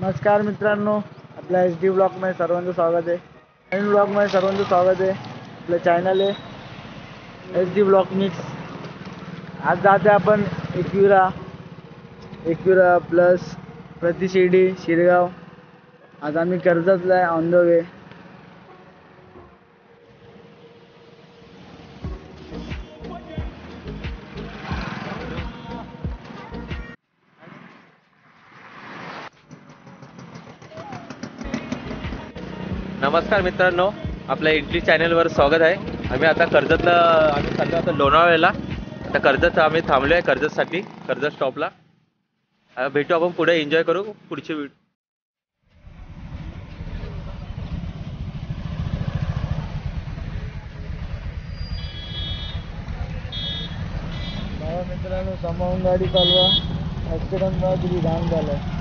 नमस्कार मित्रांनो, आपल्या SD ब्लॉगमध्ये सर्वांचं स्वागत आहे। नवीन ब्लॉगमध्ये सर्वांचं स्वागत आहे। आपलं चॅनल आहे SD ब्लॉग मिक्स। आज जाते आपण एकविरा प्लस प्रतिशिर्डी शिरगाव। आज आम्ही कर्जतला आहे, ऑन द वे। नमस्कार मित्रांनो, आपल्या इडली चॅनलवर स्वागत आहे। आम्ही आता कर्जतला चाललो आता लोणावळ्याला। आता कर्जत आम्ही थांबलोय कर्जतसाठी, कर्जत स्टॉपला। भेटू आपण पुढे, एन्जॉय करू पुढची व्हिडिओ। मित्रांनो, सांभाळून गाडी चालवा, ॲक्सिडेंटमुळे किती घाण झालं।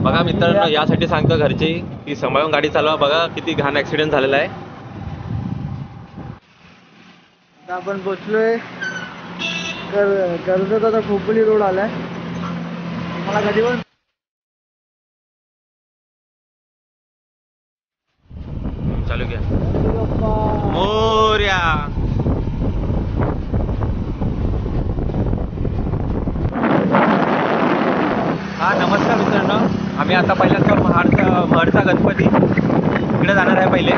बघा मित्रांनो, यासाठी सांगतो घरचे की सांभाळून गाडी चालवा। बघा किती घाण ॲक्सिडेंट झालेला आहे। आता आपण पोचलोय कर्जत, आता खोपोली रोड आलाय। मला कधी पण चालू घ्या मोर्या। हा नमस्कार मित्रांनो, आम्ही आता पहिल्यांदा महडचा गणपती इकडे जाणार आहे। पहिले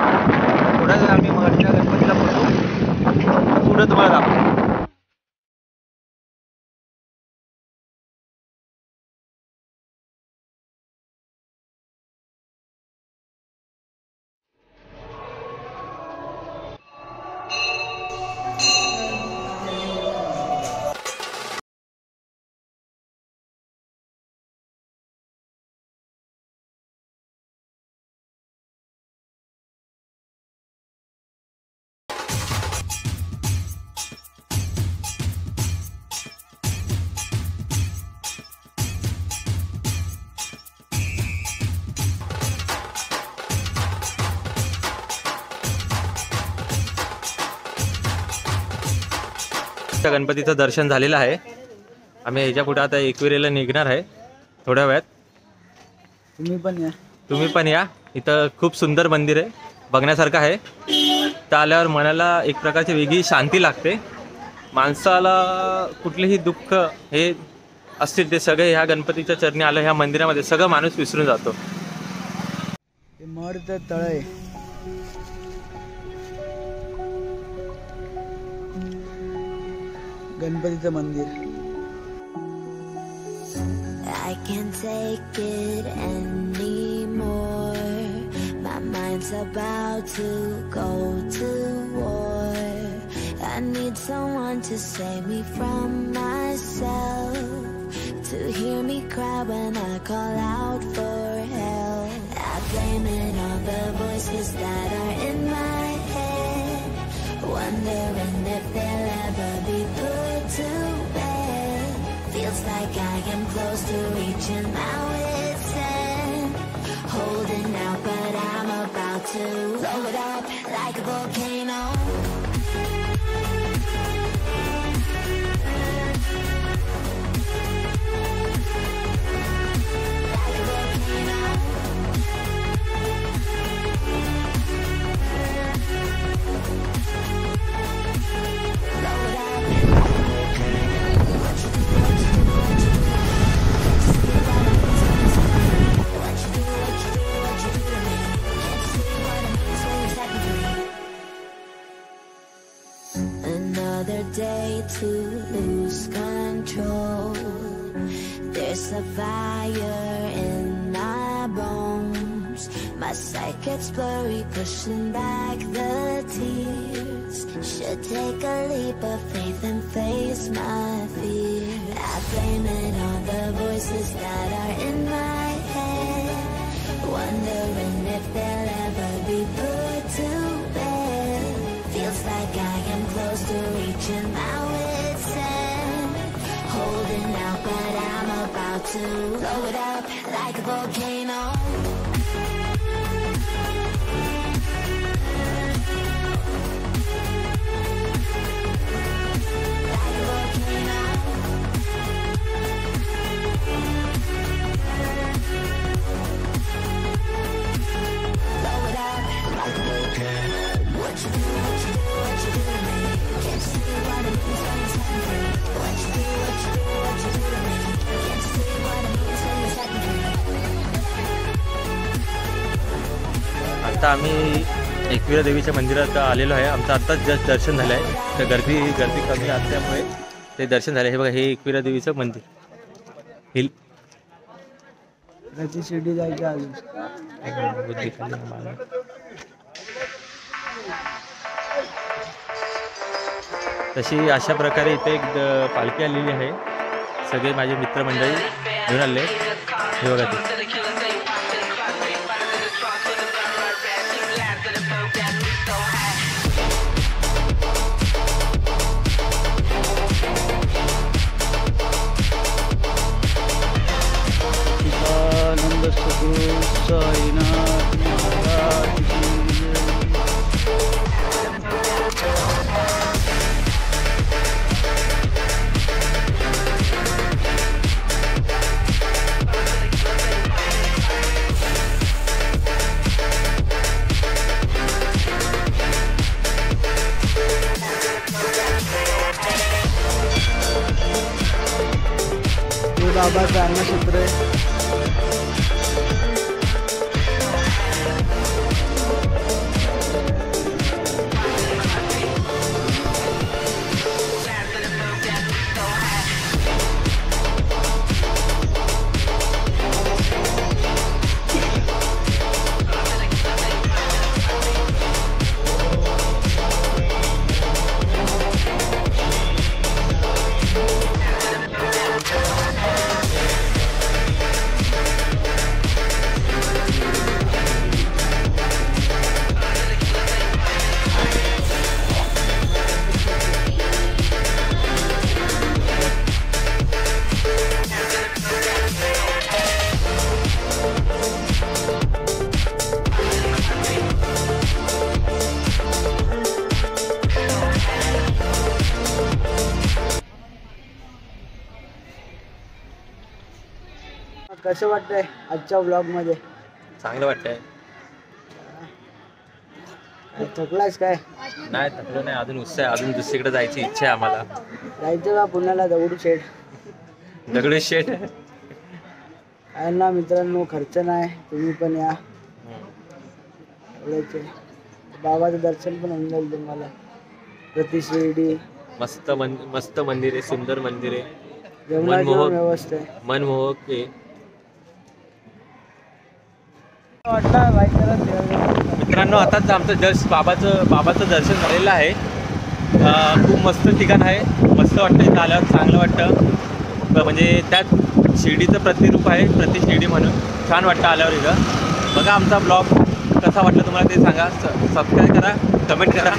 थोडं आम्ही महडच्या गणपतीला पोहोचू, पुढे तुम्हाला दाखवू। गणपतीचं दर्शन झालेलं आहे। आम्ही ह्याच्या पुढे आता एकविरेला निघणार आहे थोड्या वेळात। तुम्ही पण या, इथं खूप सुंदर मंदिर आहे, बघण्यासारखं आहे। तर आल्यावर मनाला एक प्रकारची वेगळी शांती लागते। माणसाला कुठलेही दुःख हे असतील ते सगळे ह्या गणपतीच्या चरणी आलं, ह्या मंदिरामध्ये सगळं माणूस विसरून जातो। महडचं तळ आहे, गणपतीचं मंदिर। I can't take it anymore. My mind's about to go to war. I need someone to save me from myself, to hear me cry when I call out for help. I blame it on the voices that are in my head, wondering if they'll ever be put to bed. Feels like I am close to reaching my wit's end, holding out but I'm about to blow it up like a volcano. Day to lose control. There's a fire in my bones. My sight gets blurry, pushing back the tears. Should take a leap of faith and face my fear. I blame it on the voices that are in my head, wondering if they'll ever be put to bed. Feels like I am close to reaching my wit's end, holding out but I'm about to blow it up like a volcano. Like a volcano. आता आम्ही एकविरा देवीच्या मंदिरात आलेलो आहे. आमचं आत्ताच just दर्शन झालं आहे. तर गर्दी कमी असल्यामुळे ते दर्शन झालं. हे बघा, हे एकविरा देवीचं मंदिर. हिल त्याची शिर्डी जायची अजून. तशी अशा प्रकारे इथे एक पालखी आलेली आहे. सगळे माझे मित्रमंडळी घेऊन आले. हे बघा ते. नंद सद्गुरू साईनाथ महाराज की जय. बाबाचं अन्नक्षेत्र आहे. कसं वाटतंय आजच्या व्लॉगमध्ये? चांगलं वाटतंय. थकलायस काय? नाही थकलो नाही, अजून उत्साह आहे. अजून दुसरीकडे जायची इच्छा आहे आम्हाला. जायचं का पुण्याला दगडूशेठ? दगडूशेठ आहे ना मित्रांनो, खर्च नाही, तुम्ही पण या. एवढ्याचे बाबाचं दर्शन पण होऊन जाईल तुम्हाला. प्रति शिर्डी मस्त मंदिर आहे, सुंदर मंदिर आहे, जेवणाची व्यवस्था आहे, मनमोहक आहे. मित्रांनो, आताच आमचं जस्ट बाबाचं दर्शन झालेलं आहे. खूप मस्त ठिकाण आहे. मस्त वाटतं इथं आल्यावर, चांगलं वाटतं. म्हणजे त्यात शिर्डीचं प्रतिरूप आहे, प्रति शिर्डी म्हणून. छान वाटतं आल्यावर इथं. बघा आमचा ब्लॉग कसा वाटला तुम्हाला ते सांगा. सबस्क्राईब करा, कमेंट करा.